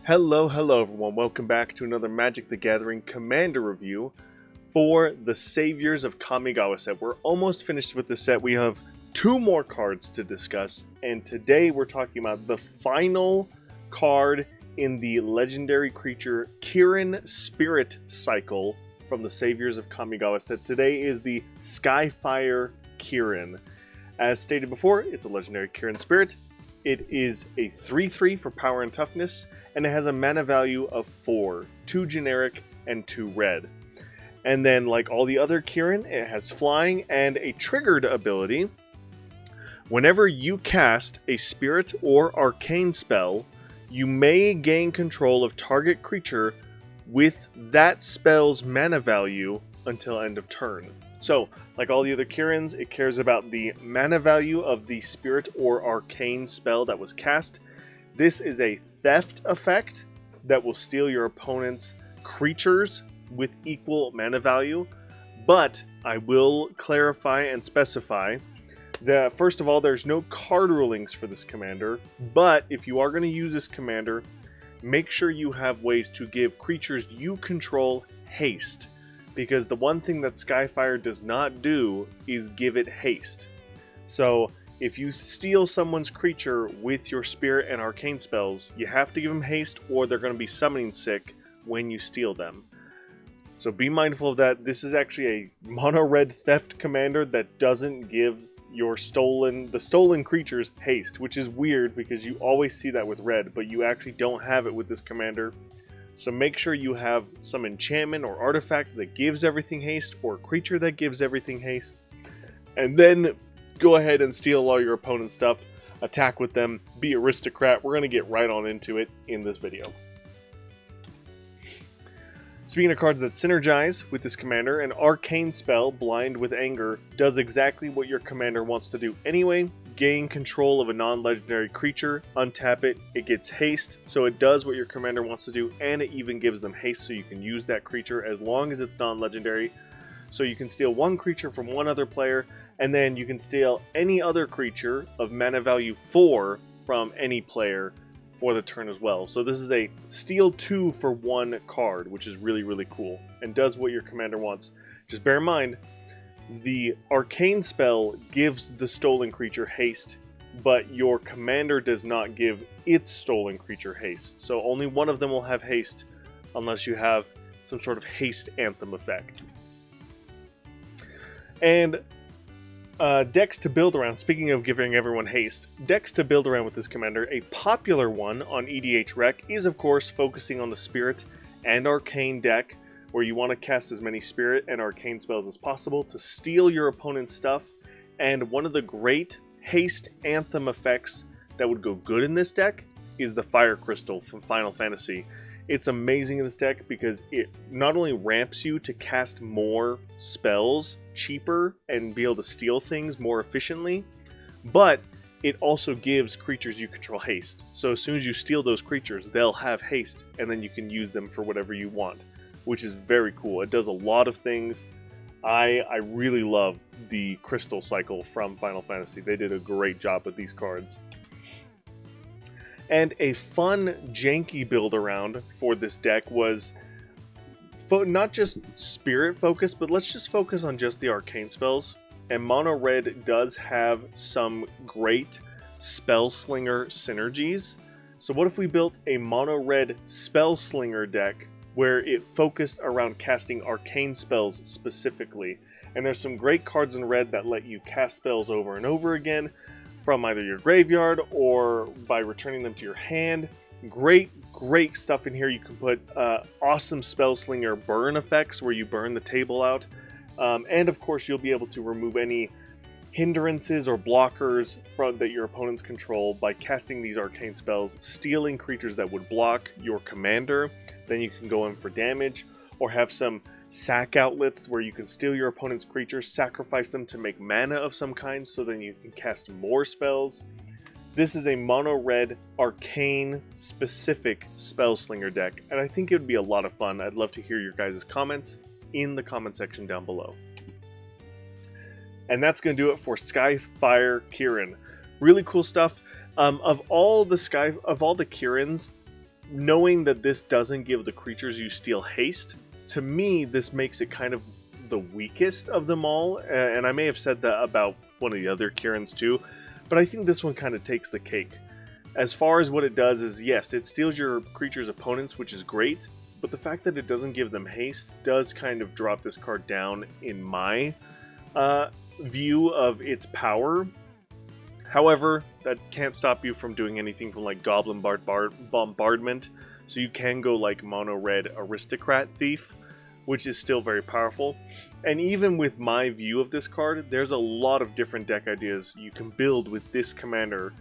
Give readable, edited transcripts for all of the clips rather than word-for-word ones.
Hello everyone, welcome back to another Magic the Gathering Commander review for the Saviors of Kamigawa set. We're almost finished with the set. We have two more cards to discuss, and today we're talking about the final card in the legendary creature Kirin Spirit Cycle from the Saviors of Kamigawa set. Today is the Skyfire Kirin. As stated before, it's a legendary Kirin Spirit. It is a 3/3 for power and toughness, and it has a mana value of 4, 2 generic and 2 red. And then, like all the other Kirin, it has flying and a triggered ability. Whenever you cast a spirit or arcane spell, you may gain control of target creature with that spell's mana value until end of turn. So, like all the other Kirins, it cares about the mana value of the spirit or arcane spell that was cast. This is a theft effect that will steal your opponent's creatures with equal mana value, but I will clarify and specify that, first of all, there's no card rulings for this commander, but if you are going to use this commander, make sure you have ways to give creatures you control haste, because the one thing that Skyfire does not do is give it haste. So if you steal someone's creature with your spirit and arcane spells, you have to give them haste or they're going to be summoning sick when you steal them. So be mindful of that. This is actually a mono red theft commander that doesn't give your the stolen creatures haste, which is weird because you always see that with red, but you actually don't have it with this commander. So make sure you have some enchantment or artifact that gives everything haste, or a creature that gives everything haste. And then go ahead and steal all your opponent's stuff, attack with them, be aristocrat. We're going to get right on into it in this video. Speaking of cards that synergize with this commander, an arcane spell, Blind with Anger, does exactly what your commander wants to do anyway. Gain control of a non-legendary creature, untap it, it gets haste, so it does what your commander wants to do, and it even gives them haste so you can use that creature as long as it's non-legendary. So you can steal one creature from one other player, and then you can steal any other creature of mana value 4 from any player for the turn as well. So this is a steal 2 for 1 card, which is really cool, and does what your commander wants. Just bear in mind, the arcane spell gives the stolen creature haste, but your commander does not give its stolen creature haste. So only one of them will have haste unless you have some sort of haste anthem effect. And decks to build around. Speaking of giving everyone haste, decks to build around with this commander. A popular one on EDH Rec is, of course, focusing on the Spirit and Arcane deck, where you want to cast as many Spirit and Arcane spells as possible to steal your opponent's stuff. And one of the great haste anthem effects that would go good in this deck is the Fire Crystal from Final Fantasy. It's amazing in this deck because it not only ramps you to cast more spells cheaper and be able to steal things more efficiently, but it also gives creatures you control haste. So as soon as you steal those creatures, they'll have haste, and then you can use them for whatever you want, which is very cool. It does a lot of things. I really love the Crystal Cycle from Final Fantasy. They did a great job with these cards. And a fun, janky build around for this deck was not just spirit focused, but let's just focus on just the arcane spells. And Mono Red does have some great spell slinger synergies. So what if we built a Mono Red spell slinger deck where it focused around casting arcane spells specifically? And there's some great cards in red that let you cast spells over and over again from either your graveyard or by returning them to your hand. Great stuff in here. You can put awesome Spellslinger burn effects where you burn the table out. And of course, you'll be able to remove any hindrances or blockers that your opponents control by casting these arcane spells, stealing creatures that would block your commander. Then you can go in for damage, or have some sack outlets where you can steal your opponent's creatures, sacrifice them to make mana of some kind, so then you can cast more spells. This is a mono red arcane specific Spellslinger deck, and I think it would be a lot of fun. I'd love to hear your guys' comments in the comment section down below. And that's going to do it for Skyfire Kirin. Really cool stuff. Of all the Kirins, knowing that this doesn't give the creatures you steal haste, to me, this makes it kind of the weakest of them all. And I may have said that about one of the other Kirins too, but I think this one kind of takes the cake. As far as what it does is, yes, it steals your creature's opponents, which is great, but the fact that it doesn't give them haste does kind of drop this card down in my view of its power. However, that can't stop you from doing anything from like Goblin Bombardment, so you can go like Mono Red Aristocrat Thief, which is still very powerful. And even with my view of this card, there's a lot of different deck ideas you can build with this commander,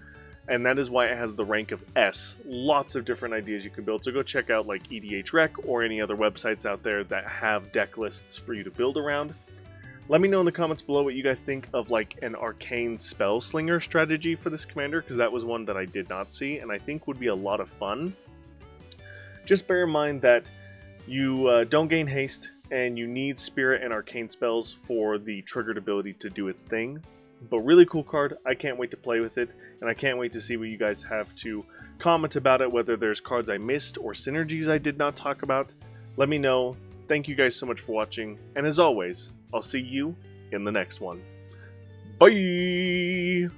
and that is why it has the rank of S. Lots of different ideas you can build, so go check out like EDH Rec or any other websites out there that have deck lists for you to build around. Let me know in the comments below what you guys think of like an Arcane Spellslinger strategy for this commander, because that was one that I did not see and I think would be a lot of fun. Just bear in mind that you don't gain haste and you need Spirit and Arcane spells for the triggered ability to do its thing. But really cool card, I can't wait to play with it, and I can't wait to see what you guys have to comment about it, whether there's cards I missed or synergies I did not talk about. Let me know. Thank you guys so much for watching, and as always, I'll see you in the next one. Bye!